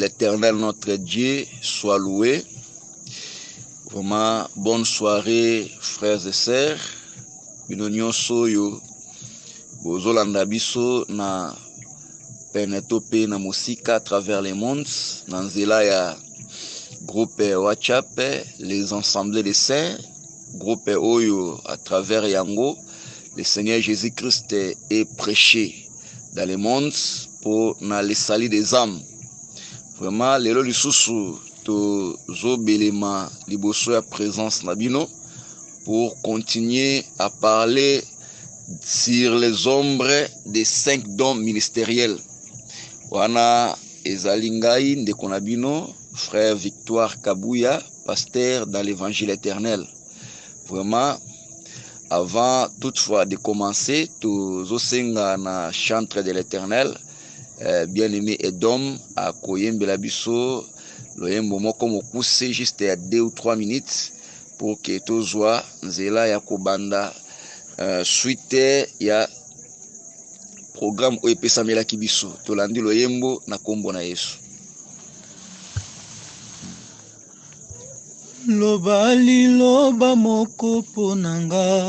l'Éternel notre Dieu soit loué. Vraiment, bonne soirée, frères et sœurs. Binonyo soyo, bozolanda biso na penetope na musika à travers les mondes. Nanzela ya groupe WhatsApp, les assemblées des saints, groupe Oyo à travers Yango. Le Seigneur Jésus-Christ est prêché dans le monde pour le salut des âmes. Vraiment, les lois sous to zobelema liboso ya présence nabino pour continuer à parler sur les ombres des 5 dons ministériels. Wana ezalingai ndeko nabino frère Victoire Kabouya, pasteur dans l'évangile éternel. Vraiment, avant toutefois de commencer, tous senga na chantre de l'éternel, bien-aimé Edom, à Koyembe biso, loyembo moko mokuse juste à 2 ou 3 minutes pour que tozwa nzela ya kobanda suite ya programme oyo epesamelaki biso. Tolandi loyembo na kombo na Yesu. Loba liloba moko ponanga,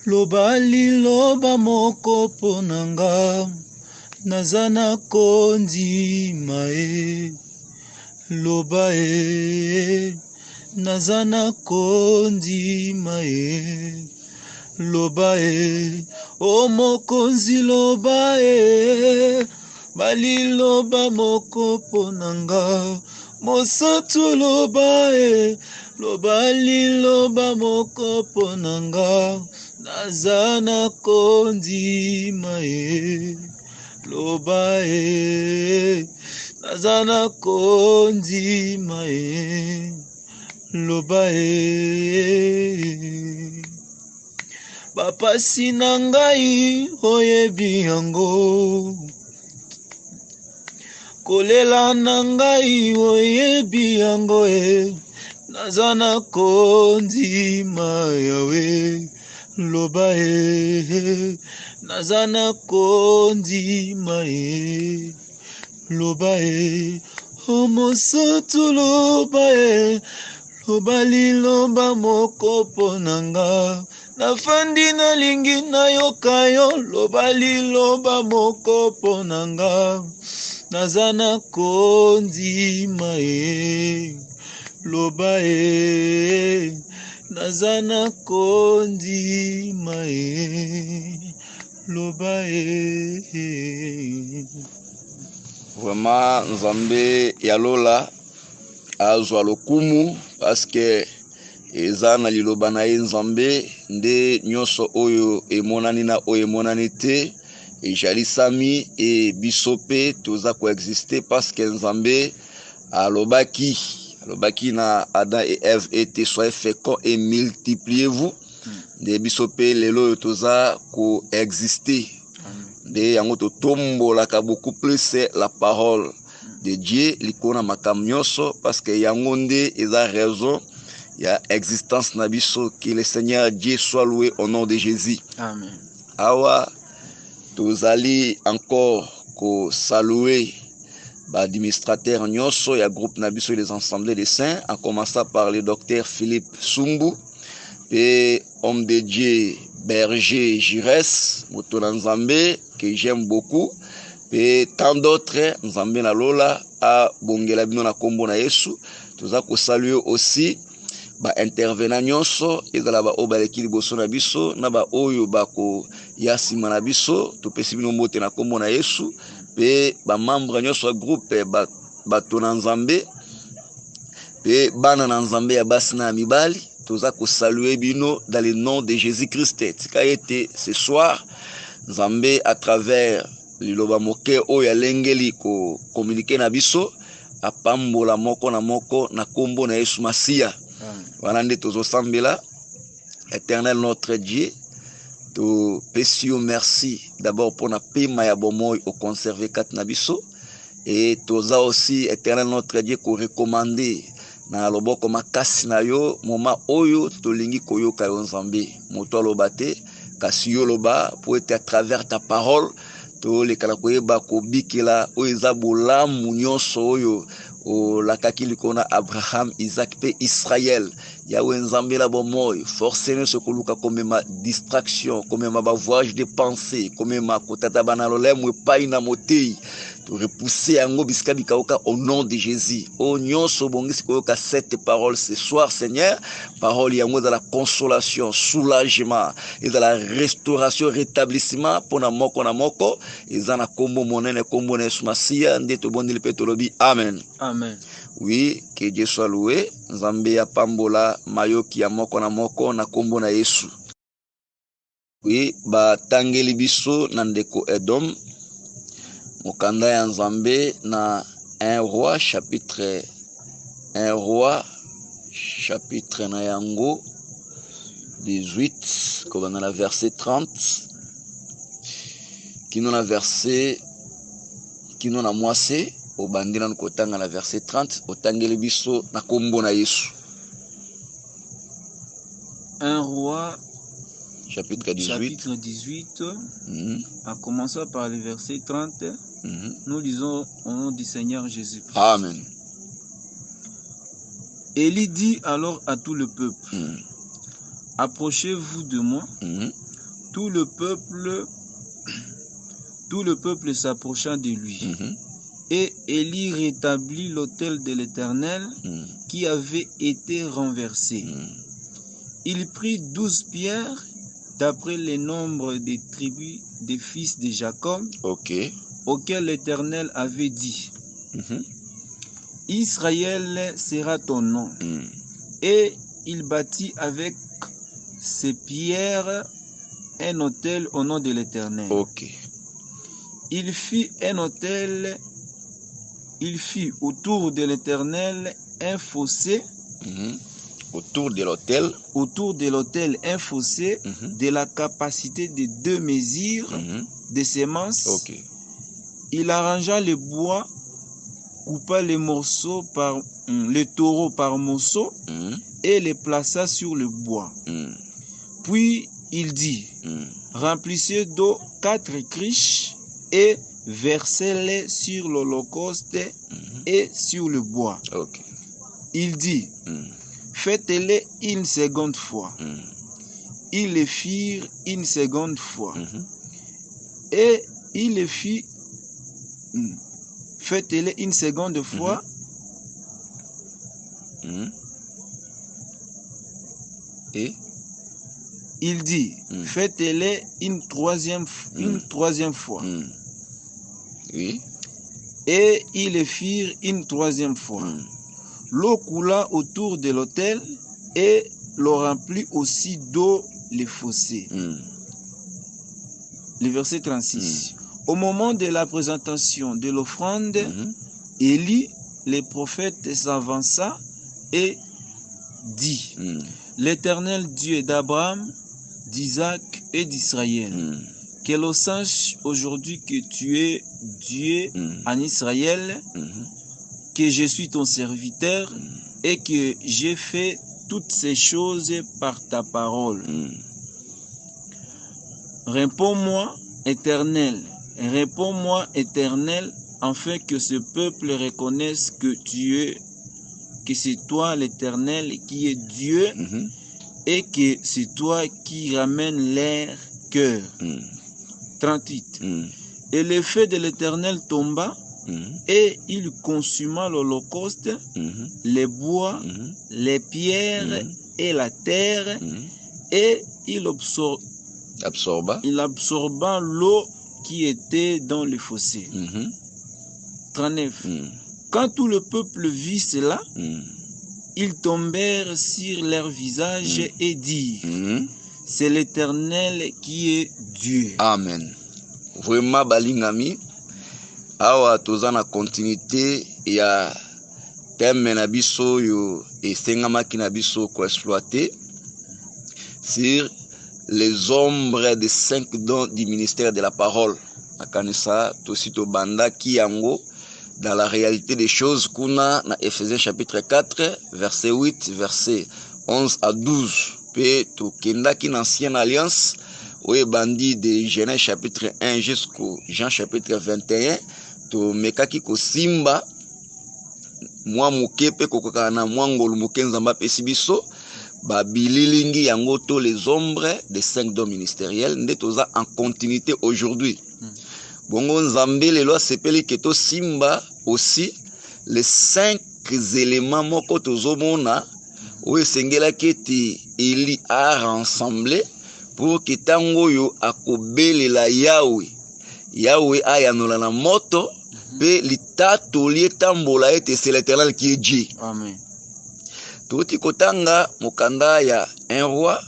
loba liloba moko ponanga, nazana kondi mae, loba nazana kondi mae, loba o mokonzi loba bali loba moko ponanga. Mosato loba loba liloba moko ponanga, nazana kondi mae, loba nazana kondi mae, loba bapasi na ngai oyebi yango, kolela na ngai oyebi yango nazana kondi mayawe, loba nazana kondi mae, loba omosoto loba loba liloba moko ponanga, nafandi nalingi nayoka yo, loba liloba moko ponanga, nazana kondi mae, loba nazana kondi mae, loba Vraiment, Nzambe yalola azwa lokumu parce que ezana liloba na Nzambe nde nyoso oyo emonani na oyo emonani te. Et jalisami et bisope toza coexister parce que Nzambe alobaki na Adam et Ève était soyez féconds et multipliez-vous. De bisope lelo toza coexister. De yango to tombo la ka beaucoup plus la parole de Dieu likona makamnyoso parce que yango nde eza raison ya existence na biso. Que le Seigneur Dieu soit loué au nom de Jésus. Amen. Awa tous allez encore saluer l'administrateur Nyoso et le groupe Nabiso et les assemblées des saints, en commençant par le docteur Philippe Sumbu, et homme de Dieu Berger Jires, Moutouna Nzambe, que j'aime beaucoup, et tant d'autres, Nzambe na Lola, à Bongela Bino na Kombo na Yesu. Tous allez saluer aussi intervenant nyonso ezala ba obaleki liboso na biso na ba oyo bako yasima na biso topesi bino mbote na kombo na Yesu pe ba membre nyonso ya groupe bato na Nzambe pe bana na Nzambe ya basi na mibali toza ko saluer bino dans le nom de Jésus-Christ. Tika ete ce soir Nzambe à travers liloba moke oyo alengeli ko communiquer na biso apambola moko na kombo na Yesu Masia. Voilà nde tozo sambela. Éternel notre Dieu, to pesio merci d'abord pour na pema ya bomoy au conserver kat na biso et toza aussi Éternel notre Dieu ko recommander na loboko makasi na yo moma oyo tolingi koyoka yo Nzambe moto alobate kasi yo loba pour être à travers ta parole to le kala koyeba ko bikela oyo eza bolamu nyonso oyo olakaki likona Abraham, Isaac pe Israël. Yawe nzambe la bomoi forcément ce koluka komema distraction, komema ba voyage de pensée, komema kotata bana lolemo epai na motei to repousser yango bisika bikaoka au nom de Jésus. O nyonso bongisi koyoka cette parole ce soir Seigneur, parole yango de la consolation, soulagement et de la restauration, rétablissement pour na moko na moko ezana kombo monene kombo na Yesu Masia ndeto bondeli petolobi amen. Amen. Oui, que Dieu soit loué. Nzambe ya pambola mayoki ya moko na kombo na Yesu. Oui, ba tangeli biso na ndeko Edom. Mokanda ya Nzambe na 1 roi chapitre na yango 18 comme dans la verset 30 kino na verset kino na mwase obandina nkotanga na verset 30 otangeli biso na kombo na Yesu. 1 roi chapitre 18 en commençant par le verset 30, nous lisons au nom du Seigneur Jésus-Christ. Amen. Élie dit alors à tout le peuple, approchez-vous de moi. Tout le peuple s'approcha de lui. Et Élie rétablit l'autel de l'Éternel qui avait été renversé. Il prit 12 pierres d'après le nombre des tribus des fils de Jacob, auxquels l'Éternel avait dit, Israël sera ton nom. Et il bâtit avec ces pierres un autel au nom de l'Éternel. Il fit un autel. Il fit autour de l'Éternel un fossé. Autour de l'autel, un fossé de la capacité de 2 mesures de semences. Il arrangea le bois, coupa les morceaux les taureaux par morceaux et les plaça sur le bois. Puis il dit, remplissez d'eau 4 criches et versez-les sur l'holocauste et sur le bois. Il dit, faites-les une seconde fois. Ils le firent une seconde fois. Et il le fit, faites-les une seconde fois. Et il dit, faites-les une troisième fois. Oui. Et ils le firent une troisième fois. L'eau coula autour de l'autel et l'eau remplit aussi d'eau les fossés. Le verset 36. Au moment de la présentation de l'offrande, Élie, le prophète, s'avança et dit, l'Éternel Dieu d'Abraham, d'Isaac et d'Israël, que l'on sache aujourd'hui que tu es Dieu en Israël, que je suis ton serviteur et que j'ai fait toutes ces choses par ta parole. Réponds-moi, Éternel, afin que ce peuple reconnaisse que c'est toi l'Éternel qui est Dieu et que c'est toi qui ramène leur cœur. 38. Et le feu de l'Éternel tomba et il consuma l'holocauste, les bois, les pierres et la terre, et il absorba l'eau qui était dans le fossé. 39. Quand tout le peuple vit cela, ils tombèrent sur leur visage et dirent, c'est l'Éternel qui est Dieu. Amen. Vraiment balingami awa toza na continuité ya thème na biso yo esengamaki na biso ko exploiter sur les ombres des 5 dons du ministère de la parole. Akanisa tosito banda ki yango dans la réalité des choses kuna na Ephésiens chapitre 4 verset 8 verset 11 à 12 pe to kendaki na ancienne alliance oui bandi de Genèse chapitre 1 jusqu'au Jean chapitre 21 to mekaki ko simba mwa mukepe kokoka na mwangolu mukenza pesi biso ba bililingi yango to les ombres des 5 dons ministériels nde toza en continuité aujourd'hui. Bongo nzambe lelo sepeli keto simba aussi les 5 éléments moko tozomona oyo sengela keti Eli a rassemblé pour que tango yo akobelela Yahweh ayanola na moto pe litato lietambola ete c'est l'Éternel qui est Dieu. Amen. Toti kotanga mokanda ya 1 roi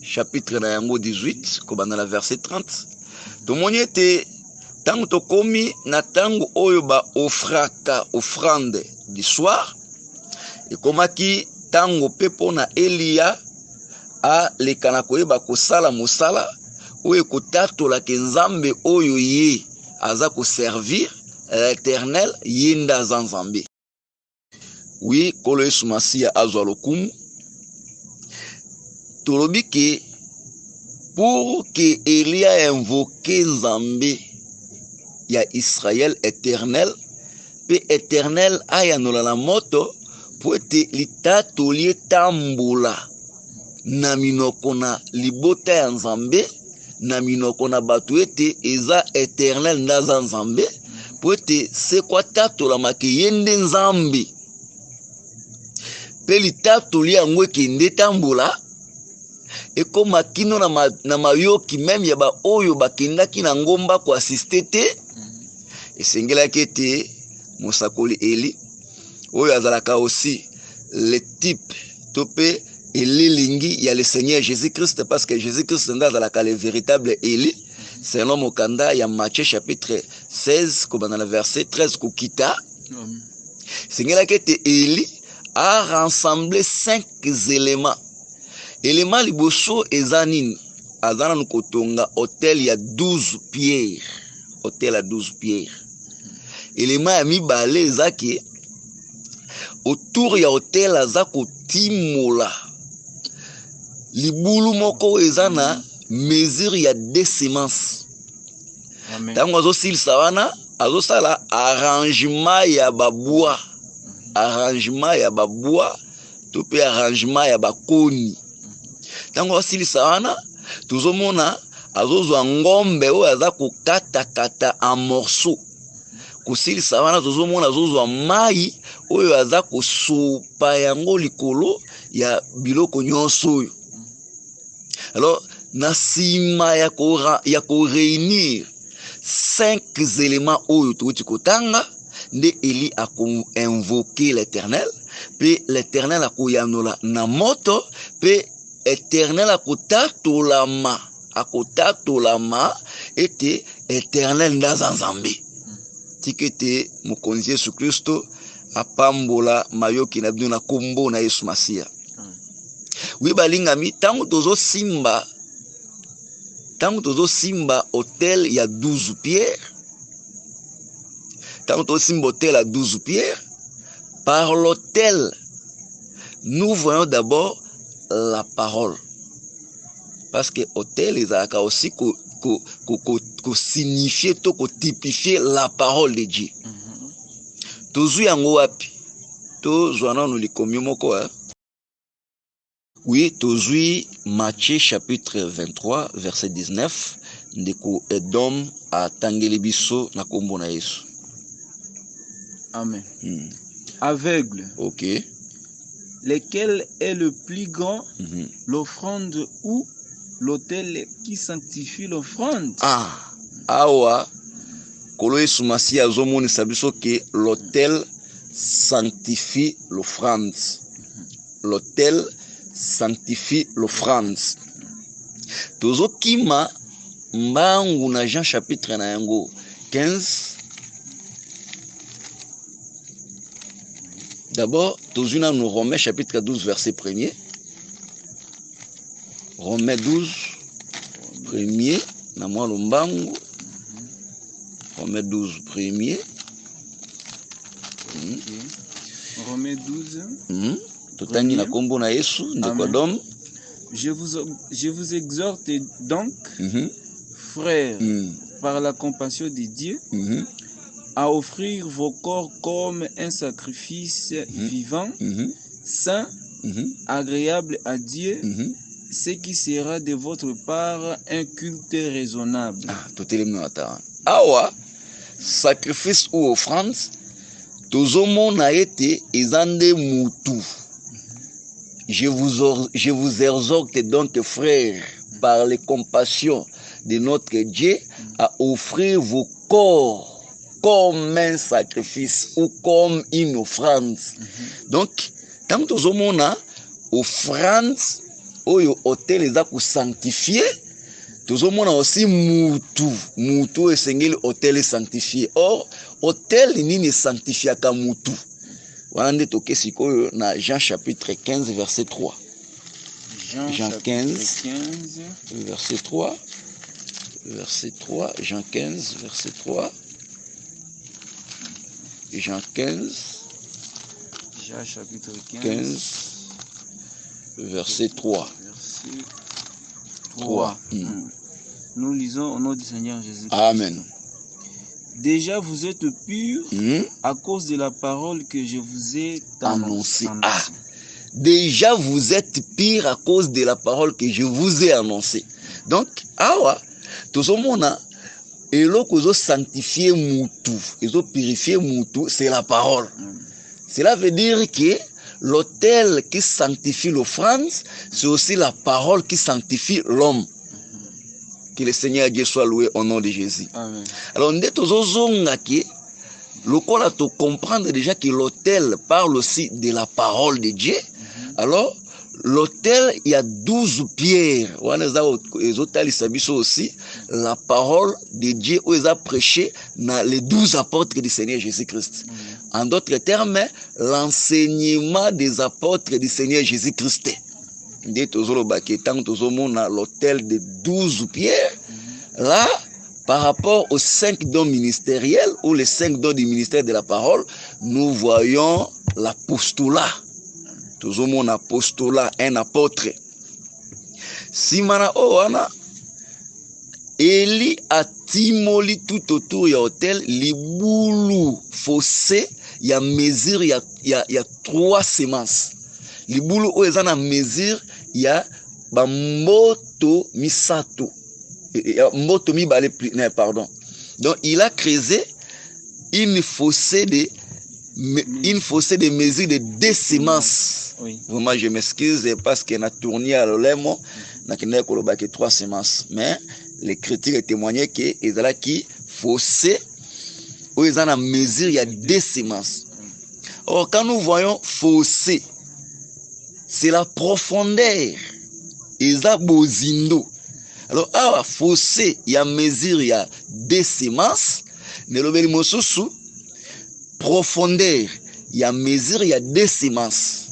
chapitre na yango 18 kobanda na verset 30. Tomoni ete tango tokomi na tango oyo ba ofraka offrande du soir ekomaki tango pepo na Elia a lekana koyeba kosala mosala oyo kotatola ke nzambe oyo ye aza ko servir l'Éternel yinda zanzambe. Oui, kolo Yesu Masiya azwa lokumu. Tolobi ke pour que Elia invoque nzambe ya Israël éternel pe éternel ayanola la moto po ete litato lietambola na minoko na libota ya nzambe na minoko na batu ete eza éternel ndaza nzambe po ete sekwa tatola make yende nzambe pe litato liango ekende tambola ekoma kino na mayoki meme ya ba oyo bakendaki na ngomba ko assiste te esengelaki ete mosakoli Eli oyo azalaka aussi le type topé elilingi ya le Seigneur Jésus-Christ parce que Jésus-Christ nda azalaka le véritable Eli selon mokanda ya Matthieu chapitre 16 kobanda na verset 13 kokita esengelaki ete Eli a rassemblé 5 éléments. Élément liboso ezanine azana nukotonga hôtel ya 12 pierres. Hôtel à 12 pierres. Élément ya mibale ezaki autour ya hôtel azako timola. Libulu moko ezana mesure ya 2 semences. Amen. Tango azo silisa wana azosala arrangement ya babois. Arrangement ya babois to pe arrangement ya bakoni. Tango asilisa wana tuzomona azozwa ngombe oyo aza kokata en morceau. Kusilisa wana tuzomona azozwa mai oyo aza kosupa yango likolo ya biloko nyonso oyo. Alors na sima ya ko réunir 5 éléments oyo tuti kotanga nde Eli a invoqué l'Éternel pe l'Éternel a koyanola na moto pe Éternel a kotatolama ete Éternel ndaza nzambe tikete mokonzi Yesu Kristo apambola mayoki na bino na kombo na Yesu Masiya. Oui balingami tango tozo simba hôtel ya 12 pierres. Tango tozo simba hôtel à 12 pierres, par l'hôtel nous voyons d'abord la parole. Parce que hôtel ezalaka aussi ko signifier to ko typifier la parole de Dieu. Tozu yango wapi? Tozwana no likomi moko hein? Oui, tozui Matthieu chapitre 23 verset 19 ndeko Edom a tangeli biso na kombo na Yesu. Amen. Aveugle. OK. Lequel est le plus grand, l'offrande ou l'autel qui sanctifie l'offrande? Awa kolo Yesu Masiya azomonisa biso ke l'autel sanctifie l'offrande. L'autel sanctifie l'offrande. Tozo kima mbangu na Jean chapitre na yango 15. D'abord, tozuna nous Romains chapitre 12 verset 1er. Romains 12 1er na mwa lombangu. Romains 12 1er. Romains 12. Totangi na kombo na Yesu ndeko Edom. Je vous exhorte donc, frères, par la compassion de Dieu, à offrir vos corps comme un sacrifice vivant, saint, agréable à Dieu, ce qui sera de votre part un culte raisonnable. Awa, sacrifice ou offrande, tozomona ete ezande mutu. Je vous exhorte donc, frères, par les compassions de notre Dieu, à offrir vos corps comme un sacrifice ou comme une offrande. Donc, tant que nous avons offrande, oyo hôtel eza ku sanctifié, nous avons aussi mutu esengeli hôtel sanctifié. Or, hôtel nini sanctifié ka mutu. Wande toke sikoyo na Jean chapitre 15 verset 3. Jean 15 verset 3. Verset 3, Jean 15 verset 3. Jean 15 Jean chapitre 15 verset 3. Verset 3. Nous lisons au nom du Seigneur Jésus. Amen. Déjà vous êtes purs à cause de la parole que je vous ai annoncée. Déjà vous êtes purs à cause de la parole que je vous ai annoncée. Donc, awa, tout ce monde et l'autre sanctifier mutu, ils ont purifié mutu, c'est la parole. Cela veut dire que l'autel qui sanctifie l'offrande, c'est aussi la parole qui sanctifie l'homme. Que le Seigneur Dieu soit loué au nom de Jésus. Amen. Alors, nous devons comprendre déjà que l'autel parle aussi de la parole de Dieu. Alors, l'autel, il y a 12 pierres. Aussi la parole de Dieu où ils ont prêché dans les 12 apôtres du Seigneur Jésus-Christ. En d'autres termes, l'enseignement des apôtres du Seigneur Jésus-Christ. L'autel de 12 pierres, là, par rapport aux 5 dons ministériels ou les 5 dons du ministère de la parole, nous voyons l'apostolat. Toujours mon apostolat, un apôtre. Simana Oana, Eli a timoli tout autour ya hôtel, libulu fossé, ya mesure, ya 3 semences. Libulu o ezana mesure, ya ba moto misato. Moto mi balé plus, pardon. Donc il a creusé une fossé de mesure de 2 semences. Oui. Vraiment, je m'excuse parce qu'il a tourné à l'olemo, n'a que 3 semences. Mais les critiques témoignaient que ils ont qui fossé, où ils ont en mesure, il y a 2 semences. Or, quand nous voyons fossé, c'est la profondeur. Ils ont bozindo. Alors, à fossé, il y a mesure, il y a 2 semences. Mais le belimososu, profondeur, il y a mesure, il y a 2 semences.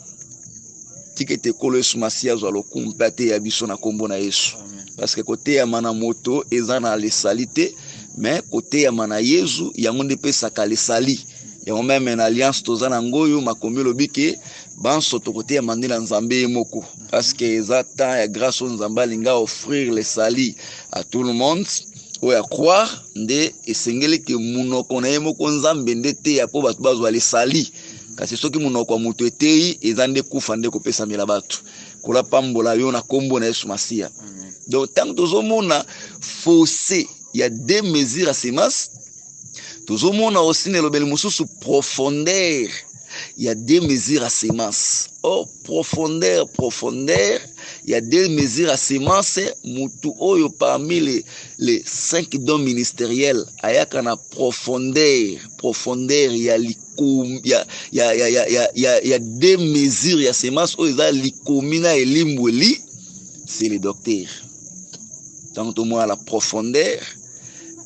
Tikete kolo sumasia zo lokumpate ya biso na kombo na Yesu. Parce que côté ya mana moto ezana les salité, mais côté ya mana Yesu yango nde pesaka les sali. Yango même en alliance tozana ngoyo makomi lobike banso to côté ya mandela nzambe moko. Parce que ezata ya grâce au nzamba linga offrir les sali à tout le monde. Ou à croire nde esengeli ke munoko na yemoko nzambe nde te ya po batu bazwa les sali. Kasi soki munoko wa mutu etei ezande kufa nde kopesa mila batu kola pambola yo na kombo na Yesu Masia. Donc tant tozomona fossé, il y a 2 mesures à semences. Tozomona aussi ne lobeli mususu profondeur, il y a 2 mesures à semences. Oh profondeur, il y a 2 mesures à semences. Mutu oyo parmi les 5 dons ministériels ayaka na profondeur, il y a il y a 2 mesures, il y a semences où il y a likomina et limbweli, c'est le docteur. Tant que moi la profondeur,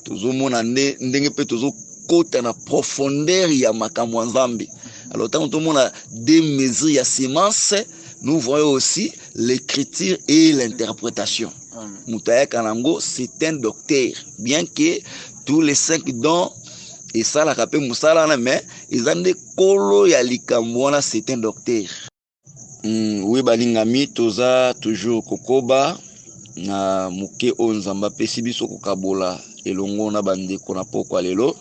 toujours mon année, ndenge pe toujours côté na profondeur il y a makambo nzambe. Alors tant que moi a 2 mesures, il y a semences, nous voyons aussi l'écriture et l'interprétation. Moutaya Kanango, c'est un docteur, bien que tous les 5 dons et ça la capé musala mais ils ont des kolo ya likamwana, c'est un docteur. Oui, balingami toza toujours kokoba na muke onzamba pesi biso kokabola elongo na bandeko na pokwa lelo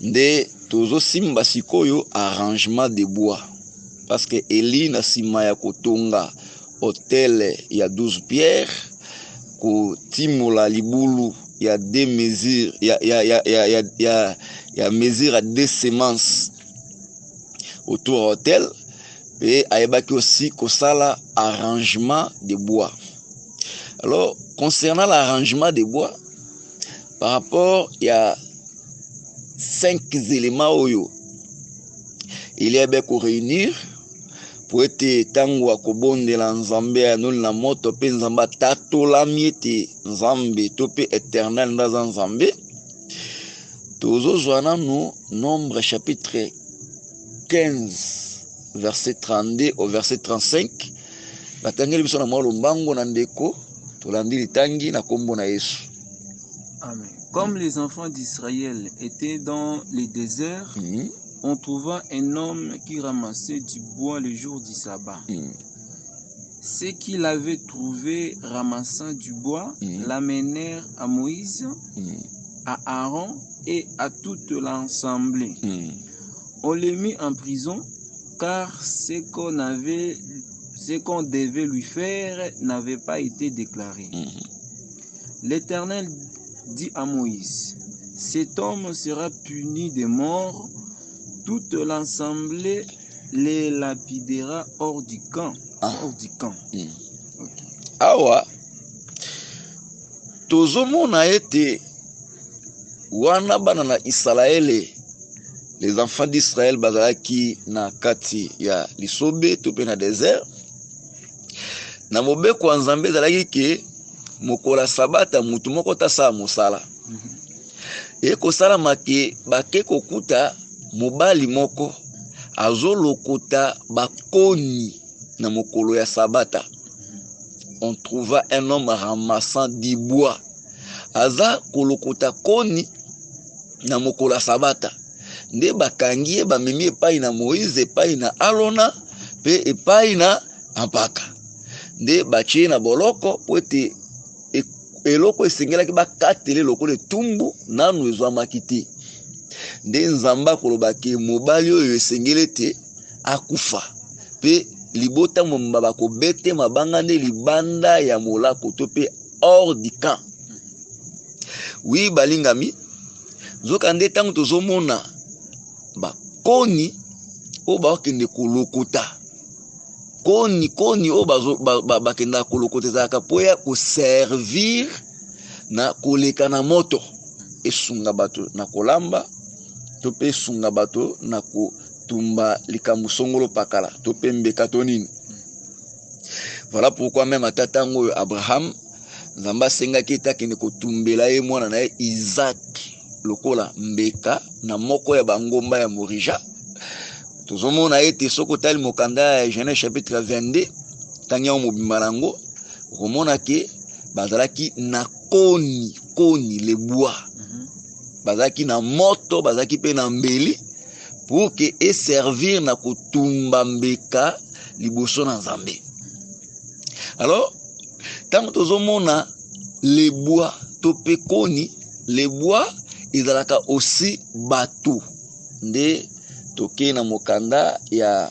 nde tozo simba sikoyo arrangement de bois parce que Eli na sima ya kotonga hôtel ya 12 pierres ko timola libulu ya 2 mesures ya mesure à 2 semences autour hôtel. Et aïbaki aussi kosala arrangement de bois. Alors, concernant l'arrangement de bois, par rapport, il y a 5 éléments oyo. Il y a bien qu'on réunir pour être tango à kobonde la nzambe anul na moto pe nzamba tato la miete nzambe tope éternel dans nzambe. Tozo zwana no nombre chapitre 15. Verset 32 au verset 35. Batangeli biso na mwalo mbango na ndeko tolandi litangi na kombo na Yesu. Amen. Comme les enfants d'Israël étaient dans les déserts, on trouva un homme qui ramassait du bois le jour du sabbat. Ceux qui l'avaient trouvé ramassant du bois l'amenèrent à Moïse, à Aaron et à toute l'assemblée. On les mit en prison car ce qu'on devait lui faire n'avait pas été déclaré. L'Éternel dit à Moïse, cet homme sera puni de mort, toute l'assemblée les lapidera hors du camp. Hors du camp. Awa, tozomona ete wana bana na Israele. Les enfants d'Israël bazalaki na kati ya lisobe tope na désert. Na mobeko wa nzambe zalaki ke mokola sabata mutu moko tasa musala. E kosala make bake kokuta mobali moko azolokota bakoni na mokolo ya sabata. On trouva un homme ramassant du bois. Aza kolokota koni na mokolo ya sabata. Nde bakangi bamemi epai na Moïse epai na Alona pe epai na Ampaka. Nde batie na boloko po ete eloko esengelaki bakatele lokolo etumbu nanu ezwamaki te. Nde nzamba kolobaki mobali oyo esengeli te akufa pe libota momba bakobete mabanga nde libanda ya molako to pe hors du camp. Oui balingami zoka nde tango tozomona bakoni o bakende kolokota koni o bakenda kolokota ezalaka po ya koservir na koleka na moto esunga bato na kolamba to pe esunga bato na kotumba likambo songolo pakala to pe mbeka to nini. Voilà pourquoi même atatango Abraham nzamba sengaki etakende kotumbela ye mwana na ye Isaac lokola mbeka na moko ya bangomba ya Morija. Tozomona ete soko tali mokanda ya Genèse chapitre 22 tanya mobimba nango komona ke bazalaki na koni le bois. Bazalaki na moto bazalaki pe na mbeli pour que et servir na kotumba mbeka liboso na Nzambe. Alors tant tozomona le bois tope koni le bois ezalaka aussi bateau nde toke na mokanda ya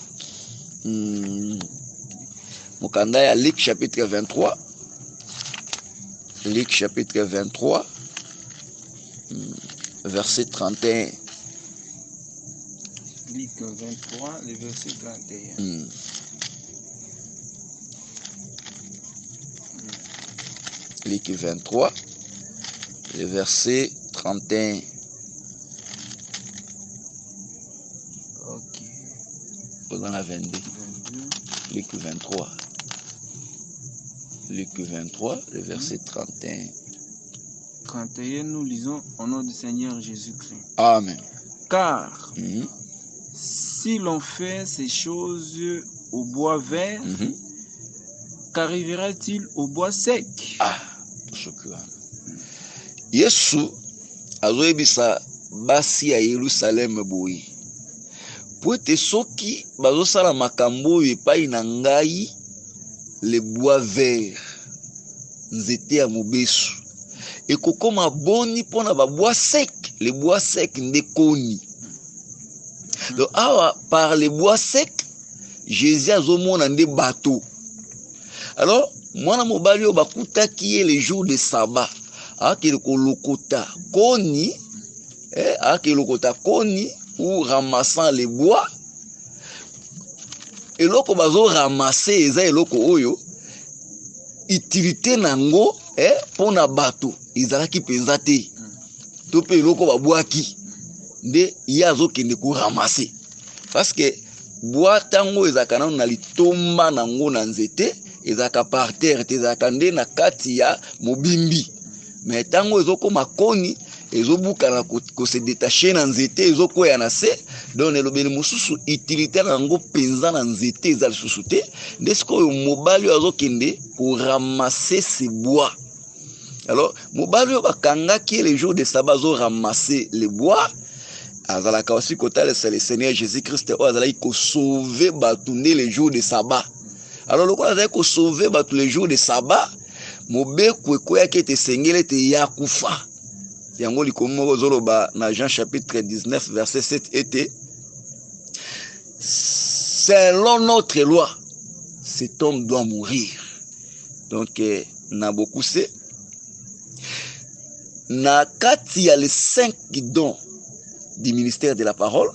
Luc chapitre 23. Luc chapitre 23 verset 31. Luc 23 le verset 31. Luc 23 le verset 31. Ok. Dans la 22. Luc 23. Luc 23, le verset 31. 31, nous lisons au nom du Seigneur Jésus-Christ. Amen. Car si l'on fait ces choses au bois vert, qu'arrivera-t-il au bois sec? Ah, Yesu azoyebisa basi ya Yerusalem boyi pour te soki bazo sala makambo epai na ngai le bois vert nzete ya mobesu ekokoma boni pona ba bois sec, les bois secs nde koni. Donc awa par les bois secs Jésus azomona nde bateau. Alors mwana mobali o bakutaki le jour de sabbat akele kolokota koni akele lokota koni ou ramassant les bois. Eloko bazo ramasser eza eloko oyo utilité nango pona bato ezalaki penza te to pe eloko babwaki nde yazo kende ko ramasser parce que bois tango ezaka na litomba nango na nzete ezaka par terre ezaka nde na kati ya mobimbi mais tango ezoko makoni ezobukana ko se détacher na nzete ezokoya na se donc elobeli mususu utilité nango penza na nzete ezali susu te nde sikoyo mobali azokende ko ramasser ces bois. Alors mobali bakangaki le jour de sabbat zo ramasser les bois azalaka aussi kotale c'est le Seigneur Jésus-Christ azalaki ko sauver batu le jour de sabbat. Alors lokola azalaki ko sauver batu le jour de sabbat mobeko ekoyaki ete sengele te yakufa yango likomo zoloba na Jean chapitre 19 verset 7 était selon notre loi cet homme doit mourir. Donc na beaucoup c'est na kati ya les 5 dons du ministère de la parole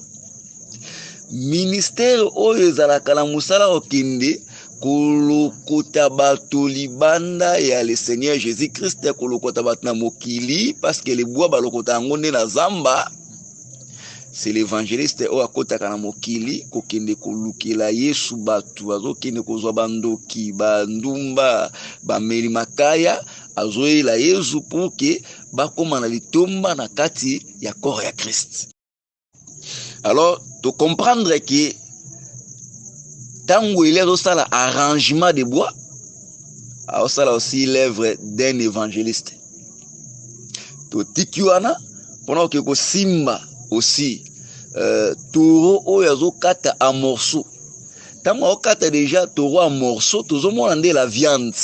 ministère oyo ezalaka na musala okende kolokota bato libanda ya le Seigneur Jésus-Christ kolokota bato na mokili parce que les bois balokota ngo nde na zamba. C'est l'évangéliste oyo akotaka na mokili kokende kolukela Yesu bato azokende kozwa bandoki bandumba bameli makaya azoyela Yesu pour que bakoma na litomba na kati ya corps ya Christ. Alors to comprendre que tango il est aussi l'arrangement des bois aussi l'œuvre d'un évangéliste. To tikiwana pendant que ko simba aussi taureau oyo kata en morceaux. Tango okata déjà taureau en morceaux tozomona nde la viande.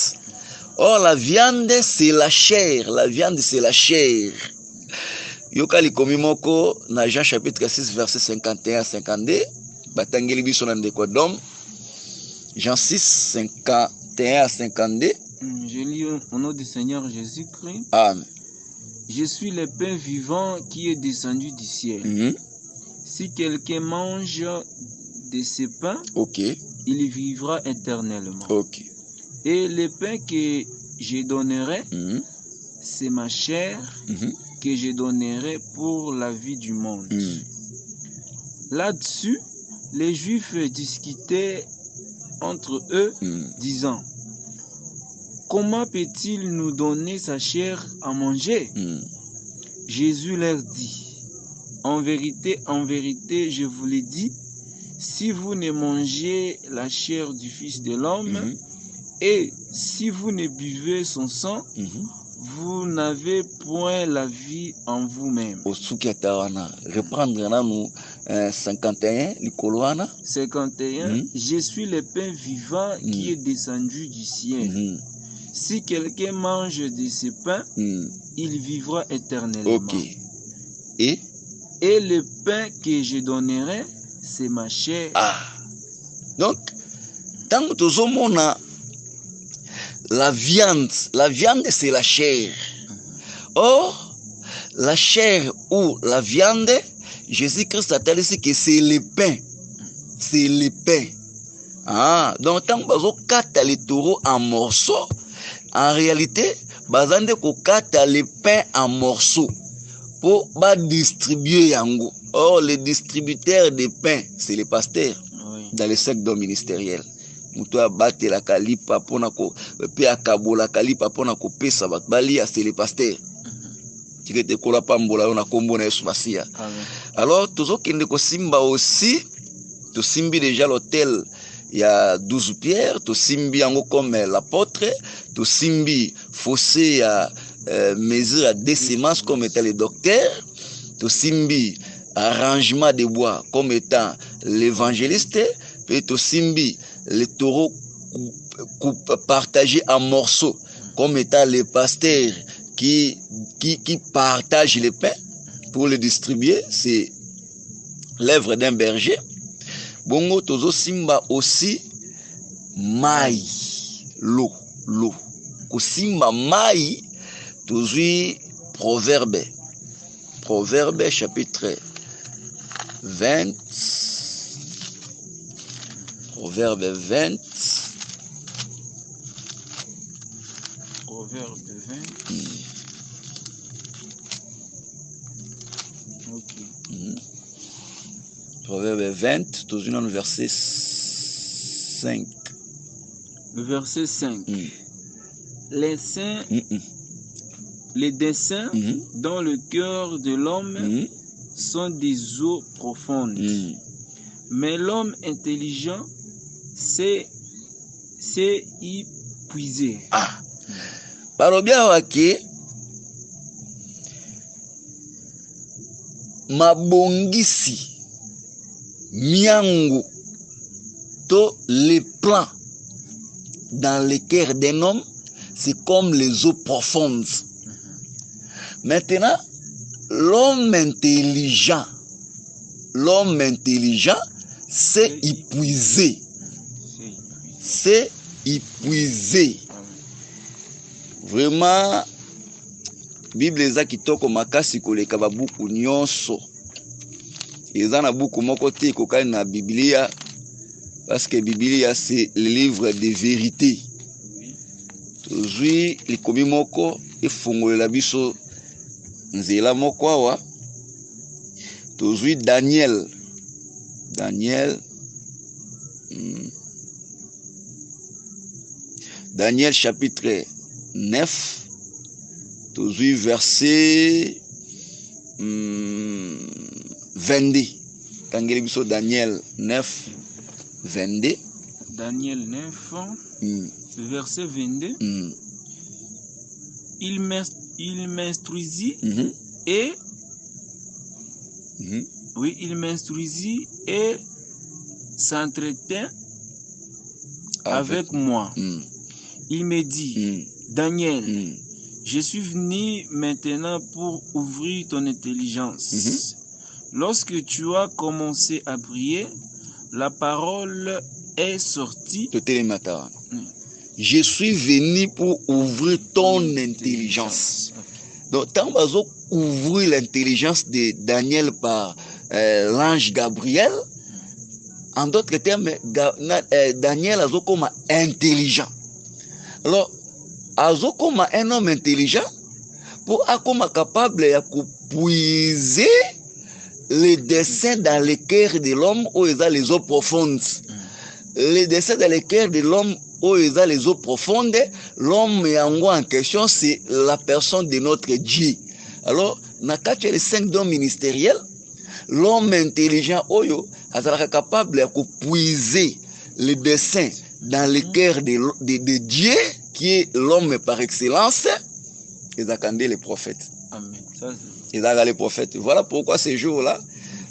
Or la viande c'est la chair, la viande c'est la chair. Yokali komimoko na Jean chapitre 6 verset 51 52 batangeli biso na ndeko d'homme. Jean 6 51 à 52. Je lis au nom du Seigneur Jésus-Christ. Amen. Je suis le pain vivant qui est descendu du ciel. Si quelqu'un mange de ce pain, il vivra éternellement. Et le pain que je donnerai, c'est ma chair que je donnerai pour la vie du monde. Là-dessus, les Juifs discutaient entre eux, disant: comment peut-il nous donner sa chair à manger? Jésus leur dit: en vérité, je vous le dis, si vous ne mangez la chair du Fils de l'homme et si vous ne buvez son sang, vous n'avez point la vie en vous-même. Reprendre nous 51, 51, je suis le pain vivant qui est descendu du ciel. Si quelqu'un mange de ce pain, il vivra éternellement. Et le pain que je donnerai, c'est ma chair. Donc, tant que nous avons la viande c'est la chair. Or, la chair ou la viande, Jésus-Christ a dit que c'est le pain. C'est le pain. Donc, tant que nous avons les taureaux en morceaux, en réalité, bazande ko kata le pain en morceaux pour distribuer yango. Or, les distributeurs de pain, c'est les pasteurs dans les secteurs ministériels. Mutua bate la kalipa pona ko pe akabola kalipa pona ko pesa balia, c'est les pasteurs. Tu te kola pambola na kombo na Yesu basia. Alors, tozo kende ko simba aussi, to simbi déjà l'hôtel. Il y a 12 pierres, to simbi yango comme l'apôtre, to simbi fossé à mesure à décimence comme étant le docteur, to simbi arrangement de bois comme étant l'évangéliste, peut simbi les taureaux partagés en morceaux, comme étant les pasteurs qui partagent les pains pour les distribuer. C'est l'œuvre d'un berger. Bongo tozo simba aussi mai, l'eau. Kosimba mai, tozui Proverbe chapitre 20. Proverbe 20. Proverbe 20. Ok. Proverbe 20, dans une verset 5. Le verset 5. Les saints, les desseins dans le cœur de l'homme sont des eaux profondes. Mais l'homme intelligent sait y puiser. Barobia wake mabongisi miango to les plans dans le cœur d'un homme, c'est comme les eaux profondes. Maintenant, l'homme intelligent c'est y puiser. C'est y puiser. Vraiment, Bible eza kitoko makasi koleka babuku nyonso. Eza na buku moko te kokani na Biblia, parce que Biblia c'est le livre de vérité. Tozui likomi moko efongolela biso nzela moko awa. Tozui Daniel chapitre 9. Tozui verset 22. Tangeli biso Daniel 9 22. Daniel 9 verset 22. Il m'instruisit et oui, il m'instruisit et s'entretint avec moi. Il me dit, Daniel, je suis venu maintenant pour ouvrir ton intelligence. Lorsque tu as commencé à prier, la parole est sortie. Je suis venu pour ouvrir ton intelligence. Donc, tant que ouvrir l'intelligence de Daniel par l'ange Gabriel, en d'autres termes, Daniel a comme intelligent. Alors, azo comme un homme intelligent pour être capable de puiser les desseins dans le cœur de l'homme où il y a les eaux profondes. Les desseins dans le cœur de l'homme où il y a les eaux profondes, l'homme en question, c'est la personne de notre Dieu. Alors, dans les 5 dons ministériels, l'homme intelligent oyo est capable de puiser les desseins dans le cœur de Dieu, qui est l'homme par excellence, et d'attendre les prophètes. Amen. Et les prophètes. Voilà pourquoi ces jours-là,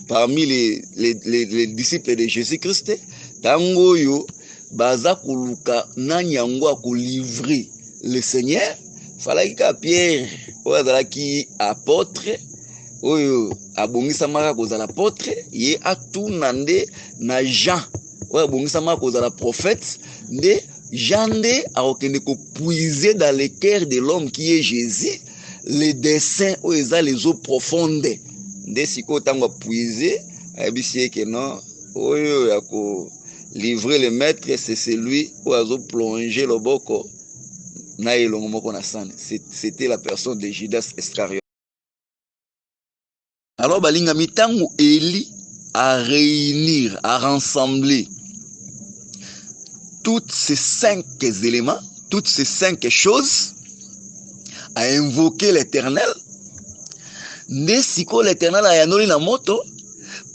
parmi les disciples de Jésus-Christ, Tangoyo, Baza Kuluka, Nanyangwa, pour livrer le Seigneur, fallait que Pierre, qui apôtre, Oyo, Abongisama, Koza l'apôtre, y a tout nande, na Jean, Abongisama, Koza la prophète, de Jande a puiser dans le cœur de l'homme qui est Jésus les dessins où ils ont les eaux profondes. Dès si qu'on t'a puiser, abissé que non, oyo yako livrer le maître, c'est celui où ils ont plongé le boko. C'était la personne de Judas Iscariot. Alors balinga mitangu Élie à réunir, à rassembler toutes ces 5 éléments, toutes ces 5 choses, à invoquer l'Éternel. Nesiko l'Éternel a yanoli na moto,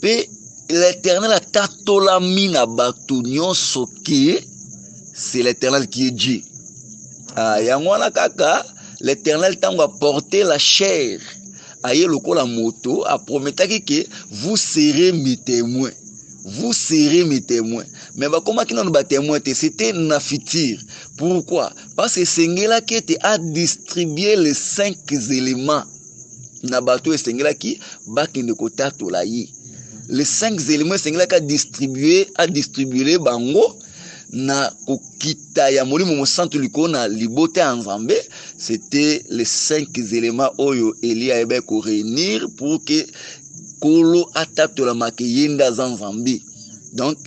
pe l'Éternel a tatolami na batu nyonso ke, c'est l'Éternel qui est Dieu. Yangwana kaka, l'Éternel tango a porté la chair, aye loko la moto, a prometaki que vous serez mes témoins. vous serez mes témoins. Mais comment qu'ils n'ont pas témoins, c'était nafitir. Pourquoi? Parce que Sengela qui a distribué les 5 éléments. Nabato et Sengela qui bakine kota tolayi. Les 5 éléments Sengela qui a distribué bango na kokita ya molimo mo santu likona libote ensemble. C'était les 5 éléments oyo Elia ebe ko réunir pour que Kolo atatola makeyenda zanzambi. Donc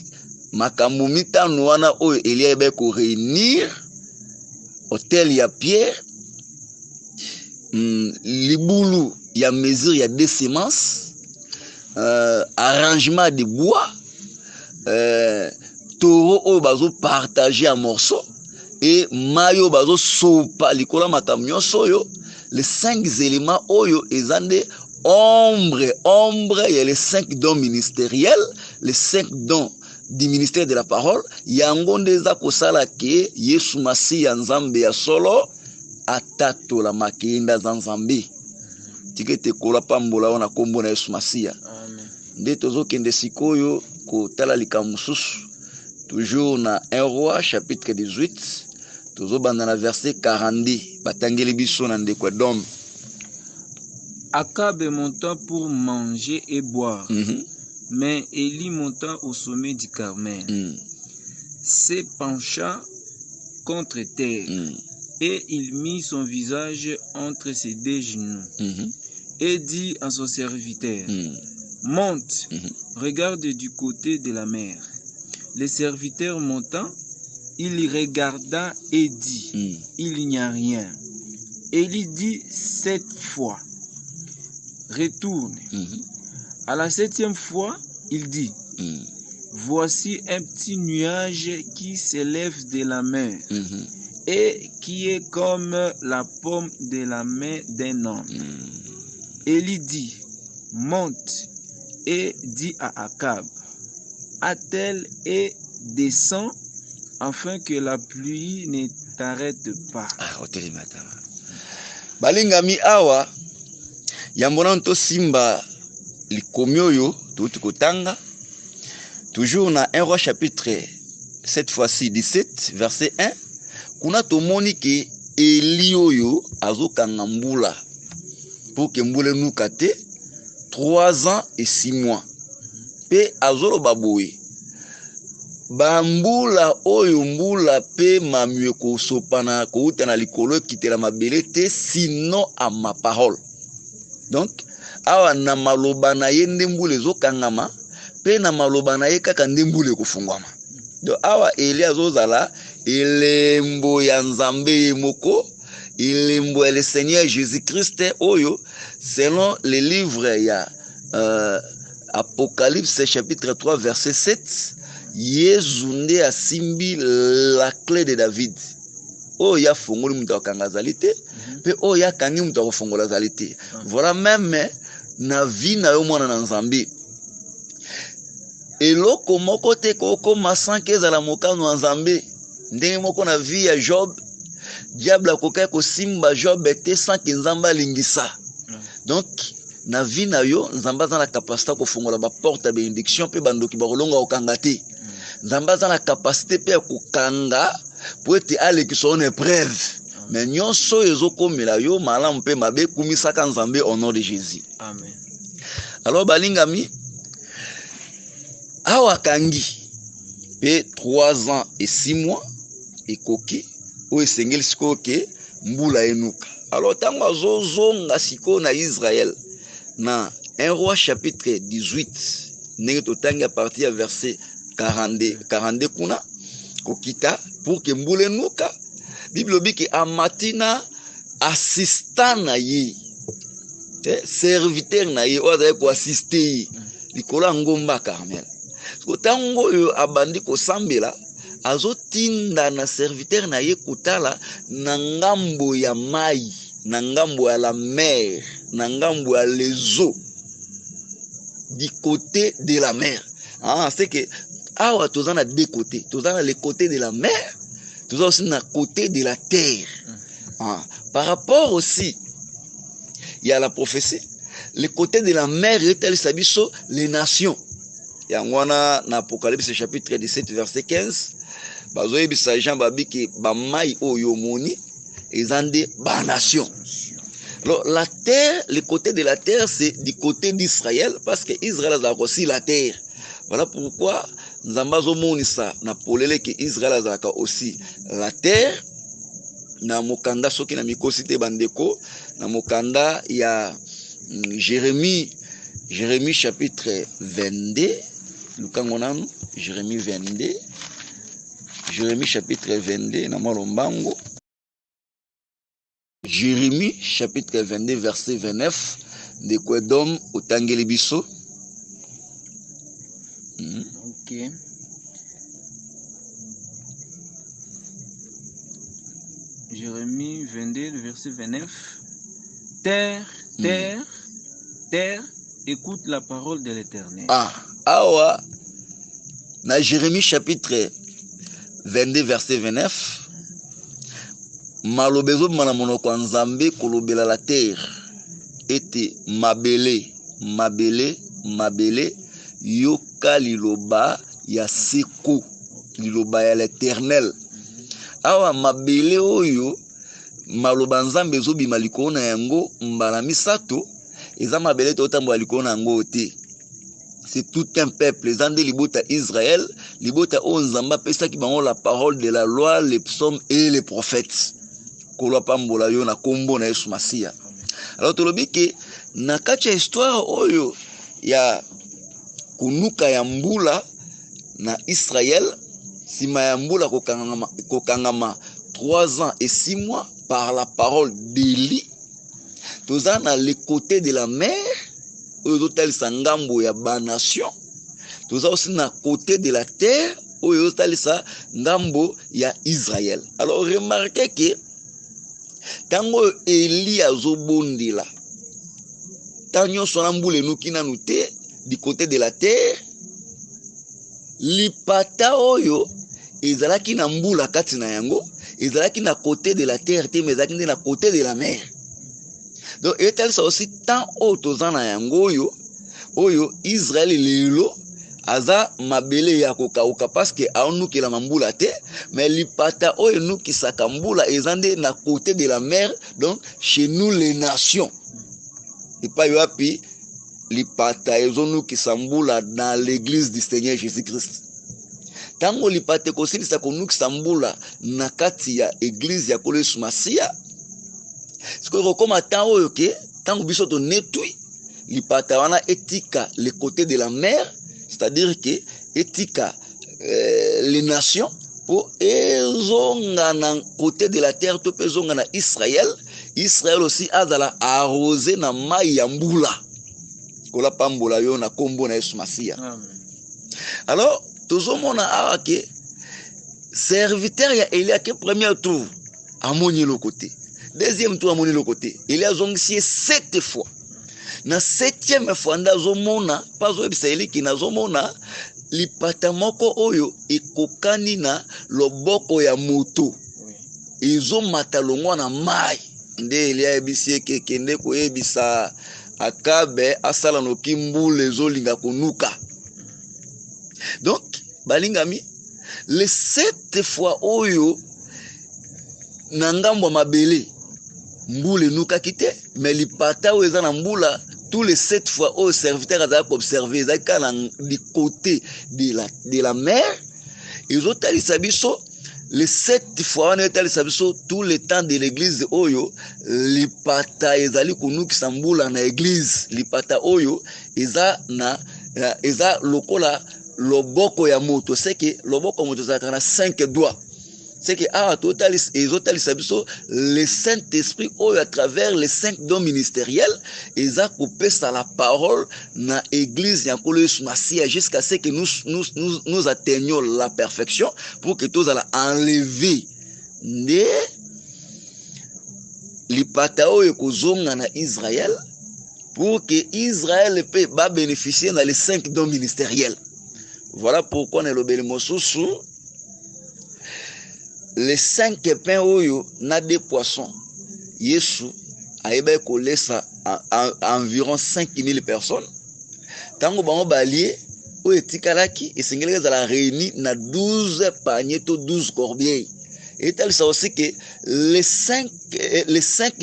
makamumita noana oyo Elia ebe ko réunir hôtel ya Pierre, libulu ya mesure ya des semences, arrangement de bois, taureau oyo bazo partager en morceaux et mayo bazo sopa likola makamyo soyo. Les 5 éléments oyo ezande ombre, il y a les 5 dons ministériels, les 5 dons du ministère de la parole. Yangonde za kosala ke Yesu Masi ya Nzambe ya solo atato la makenda za Nzambe. Tikete kola pambola wana kombo na Yesu Masi. Amen. Nde tozo kende sikoyo ko tala likamususu. Toujours na 1 Roi chapitre 18. Tozo banda na verset 42. Batangeli biso na ndekwa dom. Akab monta pour manger et boire, mais Élie monta au sommet du Carmel, se pencha contre terre, et il mit son visage entre ses 2 genoux, et dit à son serviteur, monte, regarde du côté de la mer. Le serviteur montant, il regarda et dit, il n'y a rien. Élie dit 7 fois, retourne. À la 7e fois, il dit, voici un petit nuage qui s'élève de la mer et qui est comme la paume de la main d'un homme. Élie dit, monte et dit à Akab, attelle et descend afin que la pluie ne t'arrête pas. Balingami awa Yambona nto simba likomyoyo tuti kotanga toujours na 1 Roi chapitre cette fois-ci 17 verset 1 kuna tomoni ke Eli oyo azokanga mbula pour que mbule nukate 3 ans et 6 mois pe azolo baboye bambula oyo mbula pe mamue ko sopana ko utana likolo kitela mabele te sinon à ma parole. Donc awa na maloba na ye ndembule zo kangama pe na maloba na ye kaka ndembule kufungwama. Donc awa Eli azozala elembo ya Nzambe moko, elembo ya le Seigneur Jésus-Christ oyo selon le livre ya Apocalypse chapitre 3 verset 7 Yesu nde asimbi la clé de David. Oh ya fongoli mutu akanga zalite pe oh ya kangi mutu akofongola zalite. Voilà même na vie na yo mwana na Nzambe. Eloko moko te koko masanke ezala mokano na Nzambe. Ndenge moko na vie ya Job, diable akokai kosimba Job te sans que Nzambe alingisa. Donc na vie na yo Nzambe aza na capacité kofongola ba porte ya bénédiction pe bandoki bakolonga okanga te. Nzambe aza na capacité pe kokanga pour être aleki son épreuve. Mais nyonso ezokomela yo malamu pe mabe kumisaka Nzambe au nom de Jésus. Amen. Alors balingami awa kangi pe 3 ans et 6 mois ekoki o esengeli siko ke mbula enuka. Alors tango azozonga siko na Israël na 1 Roi chapitre 18 ndenge totangi à partir du verset 42 kuna kokita pour que mbula enuka. Bible dit que amatina assistant na ye serviteur na ye oza ko assister likolo ngomba Carmel. Kotango yo abandi ko sambela azotinda na serviteur na ye kutala na ngambo ya mai, na ngambo ya la mer, na ngambo ya les eaux du côté de la mer. Ah, c'est que awa tozana deux côtés, tozana le côté de la mer, tozana aussi na côté de la terre. Ah, par rapport aussi il y a la prophétie, le côté de la mer est tel sabiso les nations. Il Yangwana na Apocalypse chapitre 17 verset 15. Bazoye bisa Jean babiki ba mai oyo moni ezande ba nation. Alors la terre, le côté de la terre, c'est du côté d'Israël parce que Israël a aussi la terre. Voilà pourquoi nous avons ça na polele que Israël a aussi la terre. Na mokanda soki na mikosite bandeko na mokanda ya Jérémie chapitre 22 lukangonano Jérémie chapitre 22 na malombango Jérémie chapitre 22 verset 29 de Kwedom otangeli biso. OK. Jérémie 22 verset 29. Terre, écoute la parole de l'Éternel. Awa na Jérémie chapitre 22 verset 29. Malobezo mana monoko nzambe kolobela la terre ete mabele yoka liloba ya seko liloba ya l'Éternel. Awa mabele oyo maloba nzambe ezobima likolo na yango mbala misato eza mabele totambola likolo na yango te. C'est tout un peuple, les Andé libota Israël, libota o nzamba pesa ki bango la parole de la loi, les psaumes et les prophètes. Kolo pambola yo na kombo na Yesu Masia. Alors tolobi ke na kati ya histoire oyo ya kunuka ya mbula na Israël, sima ya mbula kokangama 3 ans et 6 mois par la parole d'Élie. Toza na le côté de la mer oyo talisa ngambo ya ba nation. Toza aussi na côté de la terre oyo talisa ngambo ya Israël. Alors remarquez que tango Élie azobondela tanyo sona mbule nukina nute du côté de la terre lipata oyo ezalaki na mbula kati na yango ezalaki na côté de la terre te mais ezalaki na côté de la mer. Donc etel ça aussi tant otozana yango oyo Israël lelo aza mabele ya kokauka parce que aonukela mambula te mais lipata oyo nukisaka mbula ezande na côté de la mer, donc chez nous les nations. Et pas yoapi lipata ezonukisa mbula dans l'église du Seigneur Jésus-Christ. Tango lipate kosilisa konukisa mbula na kati ya église ya kolo Yesu Masia. Siko koma tango oyo ke tango biso to netui lipata wana etika le côté de la mer, c'est-à-dire que etika les nations pour ezonga na côté de la terre to pezonga na Israël aussi azala arrosé na mai ya mbula kola pambola yo na kombo na Yesu Masia. Alors tozomona awa ke serviteur ya Elia ke premier tour amoni le côté, deuxième tour amoni le côté, Elia zongisi 7 fois. Na 7e fois ndazomona pazo ebisa Eli ki nazomona lipata moko oyo ekokani na loboko ya moto ezomata longwa na mai nde Elia ebisi kende koyebisa Akabe asala no kimbule ezolinga konuka. Donc balingami les 7 fois oyo na ngambo mabele mbule nuka kite mais lipata oyo eza na mbula tous les 7 fois au serviteur a observé du côté de la mer. Ils ont talisabiso les 7 fois on a talisabiso tout le temps de l'église oyo lipata ezali kunuki sambula na église lipata oyo eza na eza lokola loboko ya moto, c'est que loboko moto zakana 5 doigts. C'est que totalis et totalisabiso le Saint-Esprit à travers les 5 dons ministériels ils a coupé ça la parole na église ya kolo Yesu Masia jusqu'à ce que nous atteignions la perfection pour que tous allons enlever ne lipata oyo kozonga na Israël pour que Israël peut bénéficier dans les 5 dons ministériels. Voilà pourquoi on est le belimosusu les 5 pains oyo na 2 poissons. Yesu aeba kolesa environ 5000 personnes. Tango bango balie oyo etikalaki esengeli ezala réuni na 12 paniers to 12 corbeilles. Et ça aussi que les 5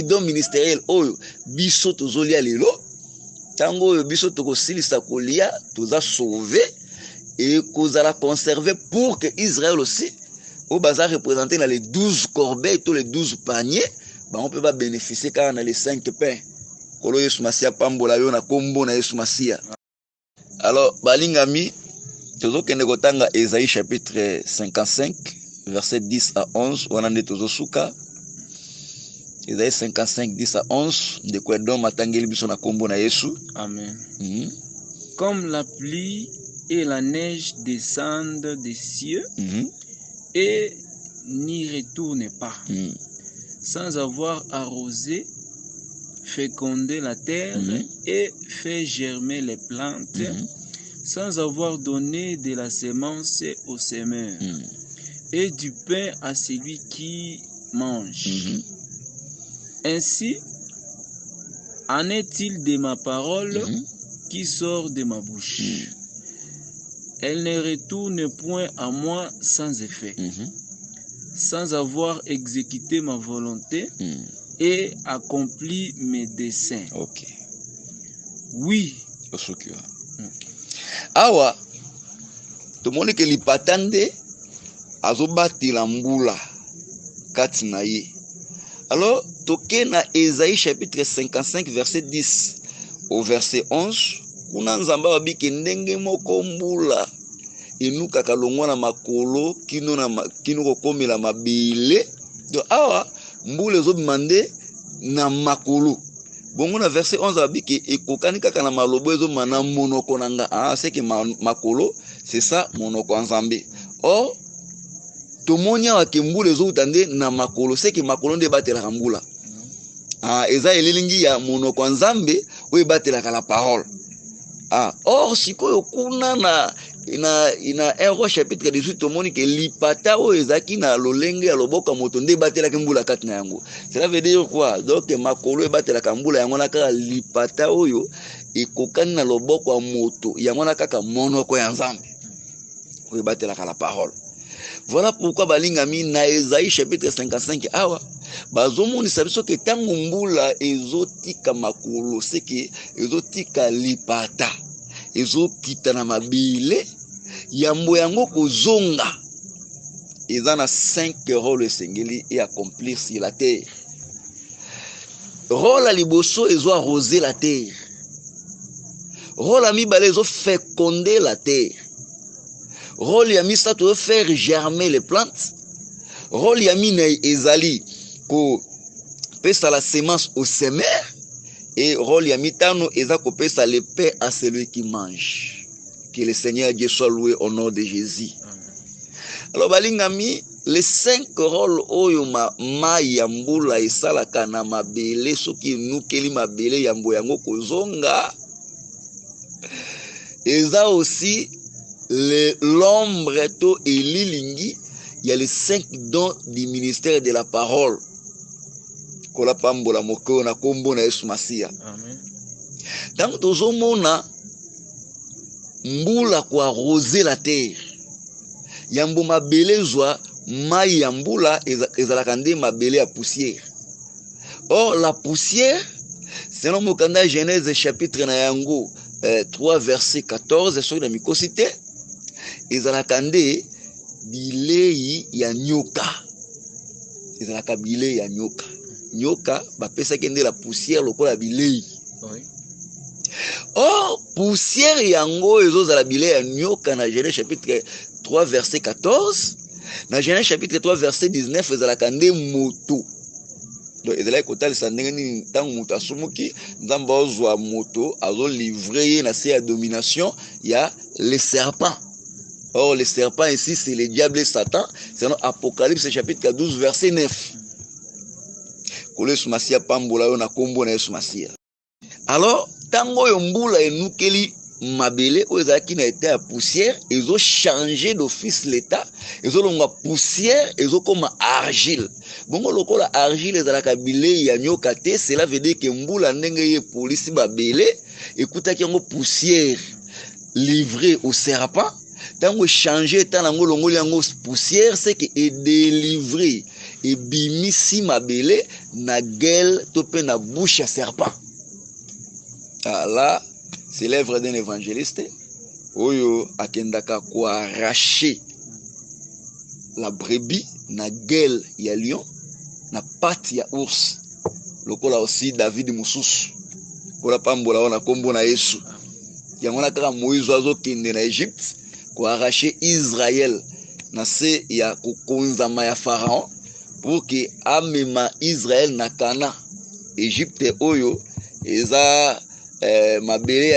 dons ministériels oyo biso tozolia lelo tango oyo biso tokosilisa kolia toza sauvé et kozala conservé pour que Israël aussi au bazar représenté dans les 12 corbeilles tous les 12 paniers on peut pas bénéficier car dans les 5 pains kolo Yesu Masia pambola yo na kombo na Yesu Masia. Alors balingami tozokende kotanga Ésaïe chapitre 55 verset 10 à 11, on en est aux Osuka. Isaïe 55, 10 à 11, de quoi donc matangeli biso na kombo na Yesu. Amen. Comme la pluie et la neige descendent des cieux et n'y retournent pas, sans avoir arrosé, fécondé la terre et fait germer les plantes, sans avoir donné de la semence aux semeurs. Et du pain à celui qui mange. Ainsi en est-il de ma parole qui sort de ma bouche. Elle ne retourne point à moi sans effet, sans avoir exécuté ma volonté et accompli mes desseins. Oui. Awa, tout le monde qui l'ipatande azobatila mbula kati na ye. Alors toke na Ésaïe chapitre 55 verset 10 au verset 11 kuna nzamba wabiki ndenge moko mbula enuka kalongwa na makolo kino kokomela mabele. Donc awa mbula ezobimande na makolo bongo na verset 11 wabiki ekokani kaka na malobo ezomana monoko nanga c'est que makolo c'est ça monoko nzambe. Or tomonia wa kembule zo utande na makolo seki makolo nde batela kambula eza elilingi ya monoko nzambe oyo batela kala parole or sikoyo kuna na ina Héros chapitre 18 tomoni ke lipata oyo ezaki na lolenge ya loboka moto nde batela kembula kati na yango. Cela veut dire quoi? Donc makolo batela kambula yango na kaka lipata oyo ekokani na loboko ya moto yango na kaka monoko ya nzambe oyo batela kala parole. Voilà pourquoi balingami na Ésaïe chapitre 55 awa bazomonisa biso ke tango mbula ezotika makolo seke ezotika lipata ezokita na mabile yambo yango kozonga eza na 5 rôles esengeli et accomplir sur la terre. Rôle à liboso ezo arroser la terre. Rôle à mibale ezo féconder la terre. Rôle ya misato faire germer les plantes. Rôle ya mina ezali ko pesa la semence au semeur. Et rôle ya mitano eza ko pesa le pain à celui qui mange. Que le Seigneur Dieu soit loué au nom de Jésus. Alors balingami les 5 rôles oyo ma yambula esalaka na mabele soki nukeli mabele yambo yango kozonga eza aussi l'ombre to elilingi, il y a les 5 dons du ministère de la parole. Kola pambola moko na kombo na Yesu Masia. Amen. Tango tozomona mbula kwa arroser la terre. Yambo mabele zwa mai ya mbula ezalaka nde mabele ya poussière. Or la poussière, selon mokanda Genèse chapitre na yango 3 verset 14 sur la micosité ezalaka nde bilei ya nyoka. Ezalaka bilei ya nyoka. Nyoka bapesaki nde la poussière lokola bilei. Oui. Or poussière yango ezozala bilei ya nyoka na Genèse chapitre 3 verset 14. Na Genèse chapitre 3 verset 19 ezalaka nde moto. Donc ezalaki kotalisa ndenge nini ntango moto asumuki nzambe ozwa moto azolivre ye na se ya domination ya le serpent. Or le serpent ici c'est le diable et Satan. C'est dans Apocalypse chapitre 12 verset 9. Kolo Yesu Masia pambola yo na kombo na Yesu Masia. Alors tango yo mbula enukeli mabele oyo ezalaki na état ya poussière ezo changer d'office l'état ezolonga poussière ezokoma argile. Bongo lokola argile ezalaka bilei ya nyoka te, cela veut dire que mbula ndenge ye polisi babele ekutaki yango poussière livré au serpent, tango changer tango longoli yango poussière, c'est que est délivré et bimisi mabele na gueule topé na bouche à serpent. Ah là, c'est l'œuvre d'un évangéliste. Oyo akendaka ko arracher la brebis na gueule ya lion na patte ya ours. Lokola aussi David Moussous. Pour la pambola on a kombo na Yesu. Yango na kaka Moïse ozo kende na Égypte ko arracher Israël na se ya kokonzama ya Pharaon pour que amema Israël na Kana. Égypte oyo eza mabele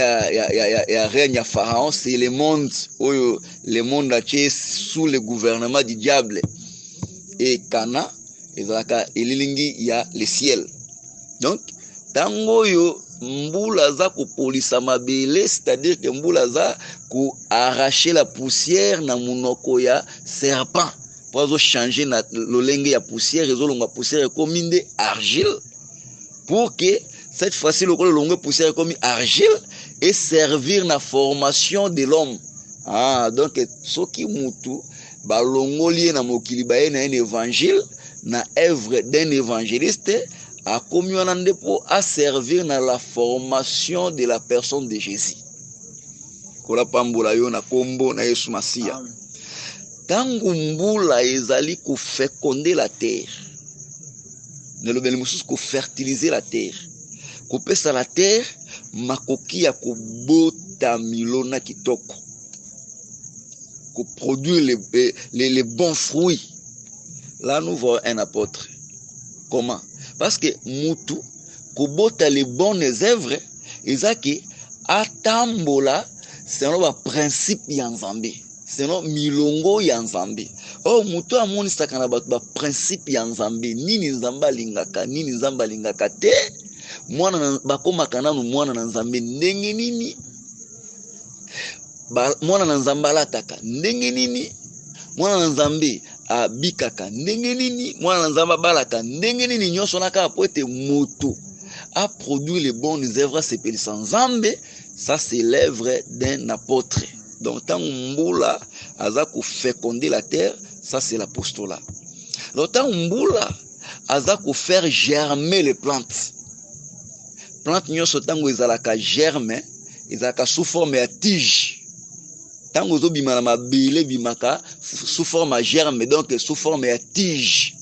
ya règne ya Pharaon, c'est le monde oyo le monde atié sous le gouvernement du diable. Et Kana ezalaka elilingi ya le ciel. Donc tango yo mbula za ko polisa mabele, c'est-à-dire que mbula za ko arracher la poussière na munoko ya serpent pour changer na lolenge ya poussière ezolonga poussière comme inde argile pour que cette fois-ci le longue poussière comme argile et servir na formation de l'homme. Ah donc soki mutu ba longoli na mokili ba na un évangile na œuvre d'un évangéliste a commis un dépôt à servir dans la formation de la personne de Jésus. Kola pambola yo na kombo na Yesu Masia. Tangu mbula ezali ko féconder la terre. Ne le belmusus ko fertiliser la terre. Ko pesa la terre makoki ya ko bota milona kitoko. Ko produire les bons fruits. Là nous voyons un apôtre. Comment? Parce que mutu kobota les bonnes œuvres ezaki atambola selon le principe ya Nzambe, selon milongo ya Nzambe. Oh mutu amoni sakana ba principe ya Nzambe, nini Nzamba lingaka, nini Nzamba lingaka te, mwana bakoma kana no mwana na Nzambe ndenge nini, mwana na Nzamba lataka ndenge nini, mwana na Nzambe abikaka ndenge nini, mwana nzamba balaka ndenge nini, nyonso naka poete moto a produit les bonnes œuvres s'appelle Nzambe. Ça c'est l'œuvre d'un apôtre. Donc tant mbula aza ko féconder la terre, ça c'est l'apostolat. Donc tant mbula aza ko faire germer les plantes. Plante nyonso tango ezalaka germe, ezalaka sous forme ya tige. Tango zo bimana mabele bimaka sous forme germe, donc sous forme ya tige.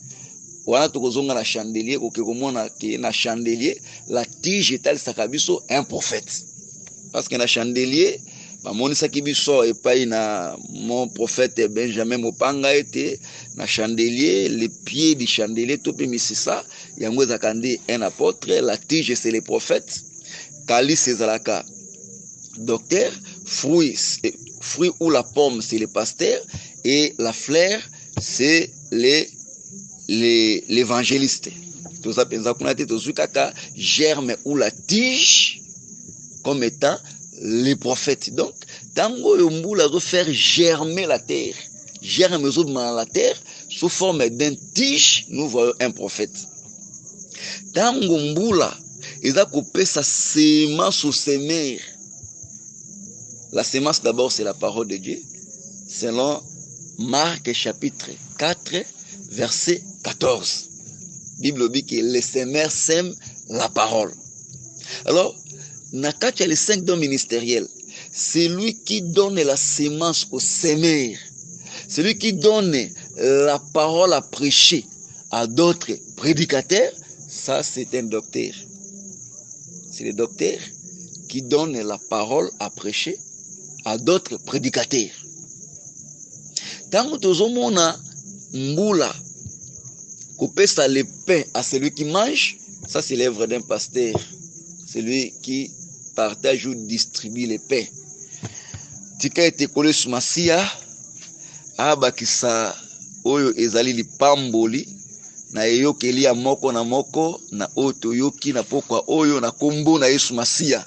Wana tokozonga na chandelier, okekomona ke na chandelier la tige etali sakabiso un prophète. Parce que na chandelier ba monisa kibiso epai na mon prophète Benjamin Mopanga était na chandelier, les pieds du chandelier tope misisa yango zakande un apôtre, la tige c'est les prophètes, calice ezalaka docteur, fruits ou la pomme c'est les pasteurs et la fleur c'est l'évangéliste. Tout ça pensa qu'on a été tout kaka germe ou la tige comme étant les prophètes. Donc tango yombula do faire germer la terre, germe dans la terre sous forme d'un tige, nous voyons un prophète. Tango mbula eza couper sa semence au semer. La semence d'abord c'est la parole de Dieu, selon Marc chapitre 4 verset 14. Bible dit que les semeurs sèment la parole. Alors, nakati les 5 dons ministériels, c'est lui qui donne la semence au semeur. C'est lui qui donne la parole à prêcher à d'autres prédicateurs. Ça, c'est un docteur. C'est le docteur qui donne la parole à prêcher à d'autres prédicateurs. Tango tozomona mbula kopesa le pain à celui qui mange, ça c'est l'œuvre d'un pasteur, celui qui partage ou distribue le pain. Tika ete kole sumasia abakisa oyo ezali lipamboli na eyokeli ya moko na moko na oto yoki na pokwa oyo na kombo na Yesu Masia.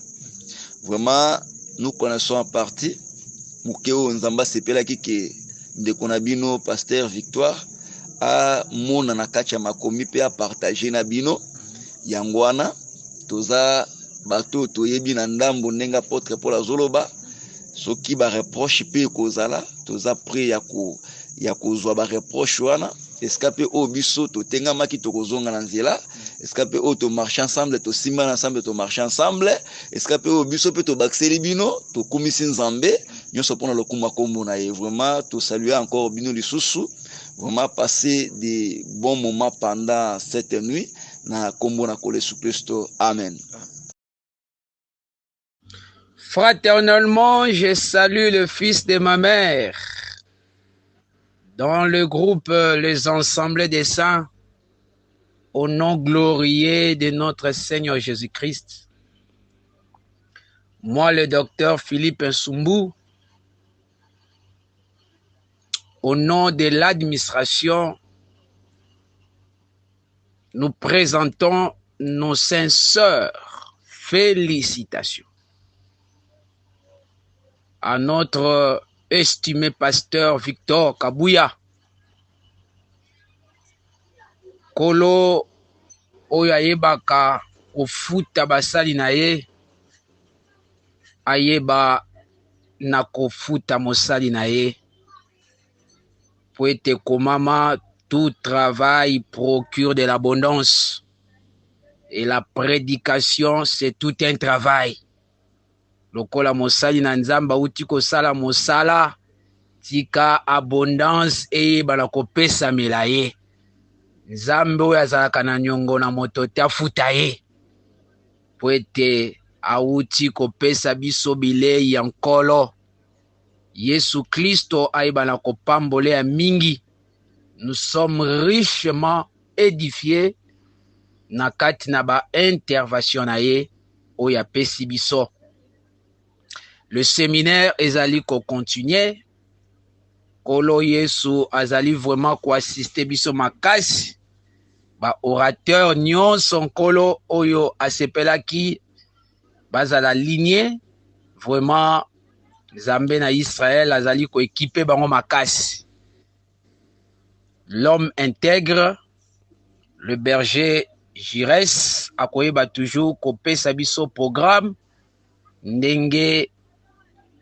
Vraiment nous connaissons en partie mukeo nzamba sepela kike ndeko na bino pasteur Victoire a mona na kacha makomi pe a partager na bino yangwana toza bato toyebi na ndambo ndenga apôtre Paul azoloba, soki ba reproche pe kozala toza prêt ya kozwa ba reproche wana escape o biso to tengamaki to kozonga na nzela escape o to marcher ensemble to simana ensemble to marcher ensemble escape o biso pe to bakseli bino to komisi nzambe nyonso pona lokuma kombo na ye. Vraiment to saluer encore bino lisusu, vraiment passer des bons moments pendant cette nuit na kombo na Kolo Yesu Kristo. Amen. Fraternellement, je salue le fils de ma mère dans le groupe Les Ensemblés des Saints, au nom glorieux de notre Seigneur Jésus-Christ. Moi, le docteur Philippe Nsumbu, au nom de l'administration, nous présentons nos sincères félicitations à notre estimé pasteur Victor Kabouya. Kolo oyo ayebaka kofuta basali na ye, ayeba na kofuta mosali na ye. Poete komama, tout travail procure de l'abondance. Et la prédication, c'est tout un travail. Lokola mosali na nzamba uti kosala mosala, tika abondance eye bala kopesa melaye. Nzambe oyo azalaka na nyongo na moto te afuta ye. Poete auti kopesa biso bilei ya nkolo. Yesu Kristo ayebana kopambole ya mingi. Nous sommes richement édifiés na kati na ba intervention na ye oyo apesi biso. Le séminaire ezali ko continuer. Kolo Yesu azali vraiment ko assister biso makasi. Ba orateur nyonso nkolo oyo asepelaki bazala lignée. Vraiment Nzambe na Israël azali ko équiper bango makasi. L'homme intègre, le berger Jires akoyeba toujours kopesa biso programme ndenge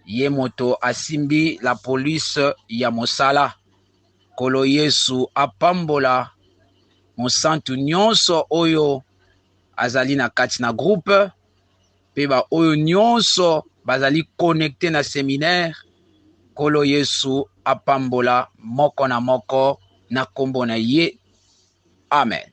ye moto asimbi la police ya mosala. Kolo Yesu apambola mosantu nyonso oyo azali na kati na groupe pe ba oyo nyonso bazali connecté na séminaire. Kolo Yesu apambola moko na moko na kombo na ye. Amen.